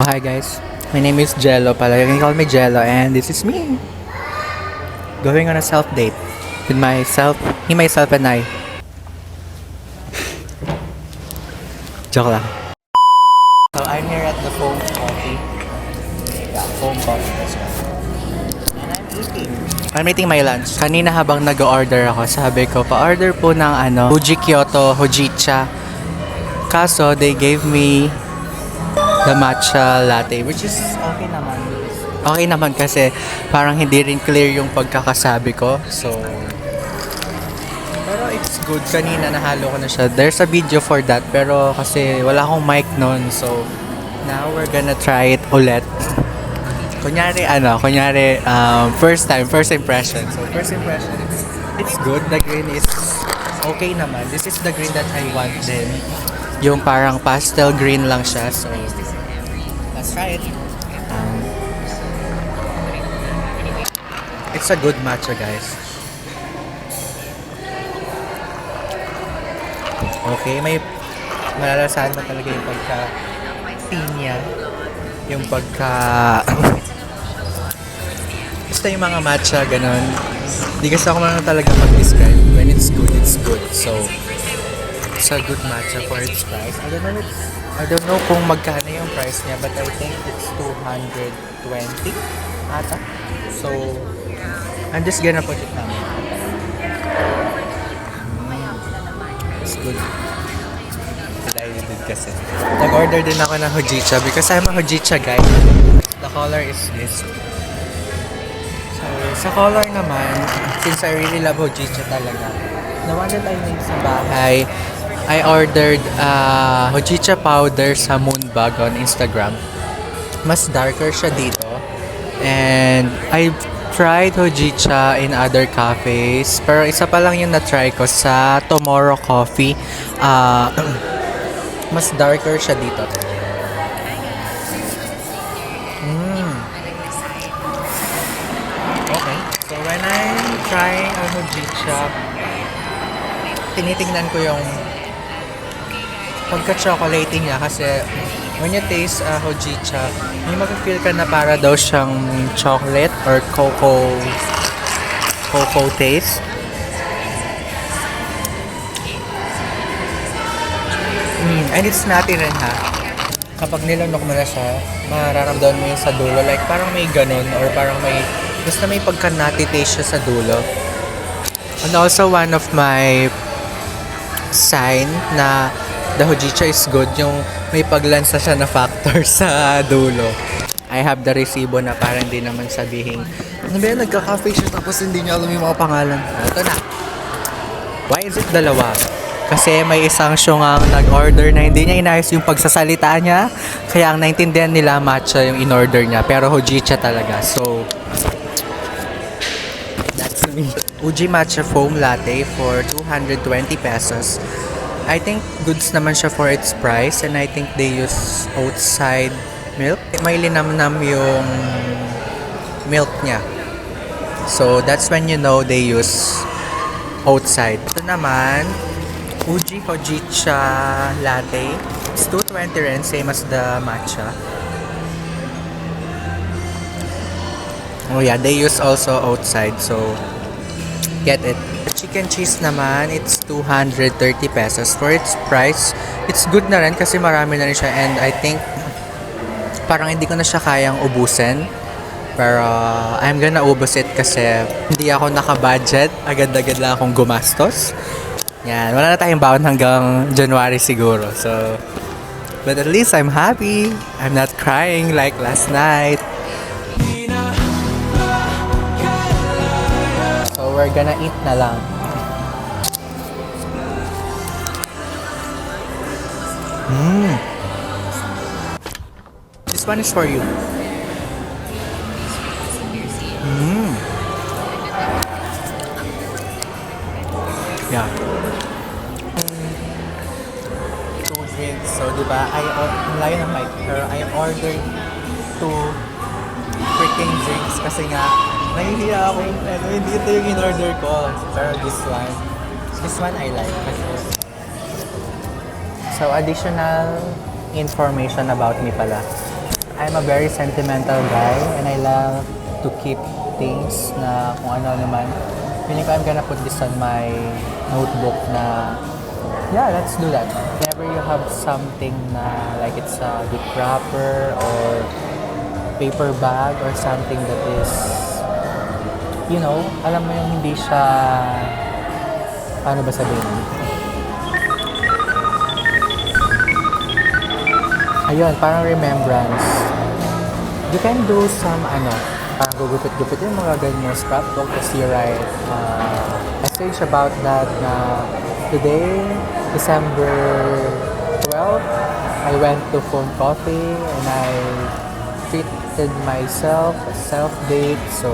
Hi guys, my name is Jello pala. You can call me Jello and this is me. Going on a self-date with myself and I. Joke lang. So I'm here at the Foam Coffee. Yeah, Foam Coffee. That's right. And I'm eating my lunch. Kanina habang nag-order ako, sabi ko, pa-order po ng Fuji Kyoto Hojicha. Kaso, they gave me the matcha latte, which is okay naman. Okay naman kasi parang hindi rin clear yung pagkakasabi ko. So, pero it's good. Kanina nahalo ko na siya. There's a video for that, pero kasi wala akong mic noon. So, now we're gonna try it ulit. Kunyari, first impression. So, first impression, it's good. The green is okay naman. This is the green that I want din. Yung parang pastel green lang siya. So, let's try it. It's a good matcha, guys. Okay, may malalasahan mo talaga yung pagka-pinya. Yung basta yung mga matcha, ganun. Di kasi ako man talaga mag-describe. When it's good. So, it's a good matcha for its price. I don't know kung magkano yung price niya, but I think it's 220 ata. So, I'm just gonna put it down. It's good. Dahil din kasi. Nag-order din ako ng Hojicha because I'm a Hojicha guy. The color is this. So, sa color naman, since I really love Hojicha talaga, the one that I made sa bahay, I ordered Hojicha powder sa Moonbag on Instagram. Mas darker siya dito. And I tried Hojicha in other cafes. Pero isa pa lang yung na-try ko sa Tomorrow Coffee. Mas darker siya dito. Okay. So when I'm trying a Hojicha, tinitingnan ko yung pagka-chocolatey niya kasi when you taste Hojicha, may mag-feel ka na para daw siyang chocolate or cocoa taste. And it's nutty rin ha. Kapag nilunok mo na siya, mararamdaman mo yung sa dulo. Like parang may ganun or parang basta may pagka-nutty taste siya sa dulo. And also one of my sign na the Hojicha is good, yung may paglansa siya na factor sa dulo. I have the resibo na parang hindi naman sabihin, ano ba yan, nagka-cafe siya tapos hindi niya alam yung mga pangalan. Ito na. Why is it dalawa? Kasi may isang syungang nag-order na hindi niya inayos yung pagsasalita niya. Kaya ang naintindihan nila matcha yung in-order niya. Pero Hojicha talaga. So, that's me. Uji Matcha Foam Latte for 220 pesos. I think goods naman siya for its price and I think they use outside milk. May linamnam yung milk niya. So that's when you know they use outside. Ito naman, Uji Hojicha Latte. It's 220 rin, same as the matcha. Oh yeah, they use also outside, so get it. Chicken cheese naman, it's 230 pesos. For its price, it's good na rin kasi marami na rin siya and I think parang hindi ko na siya kayang ubusin. Pero I'm gonna ubus it kasi hindi ako naka-budget. Agad-agad lang akong gumastos. Yan, wala na tayong baon hanggang January siguro. So, but at least I'm happy. I'm not crying like last night. So, we're gonna eat na lang. This one is for you. Yeah. Two drinks. So, diba, layo ng mic. Pero I ordered 2 freaking drinks kasi nga nahihiya ako hindi ito yung in-order ko. Pero this one I like kasi. So, additional information about me pala. I'm a very sentimental guy and I love to keep things na kung ano naman. Feeling ko I'm gonna put this on my notebook na yeah, let's do that. Whenever you have something na like it's a gift wrapper or paper bag or something that is, you know, alam mo yung hindi siya, paano ba sabihin? Ayun, parang remembrance. You can do some, parang gugupit-gupit yung mga ganyan scrapbook tapos you write message about that na today, December 12th, I went to Phone Coffee and I treated myself a self-date. So,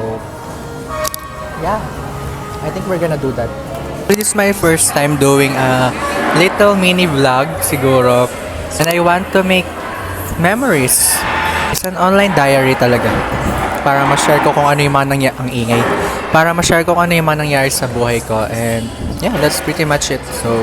yeah, I think we're gonna do that. This is my first time doing a little mini vlog siguro. And I want to make memories. It's an online diary talaga. Para ma-share ko kung ano yung mga ang ingay. Para ma-share ko kung ano yung mga nangyari sa buhay ko. And yeah, that's pretty much it. So,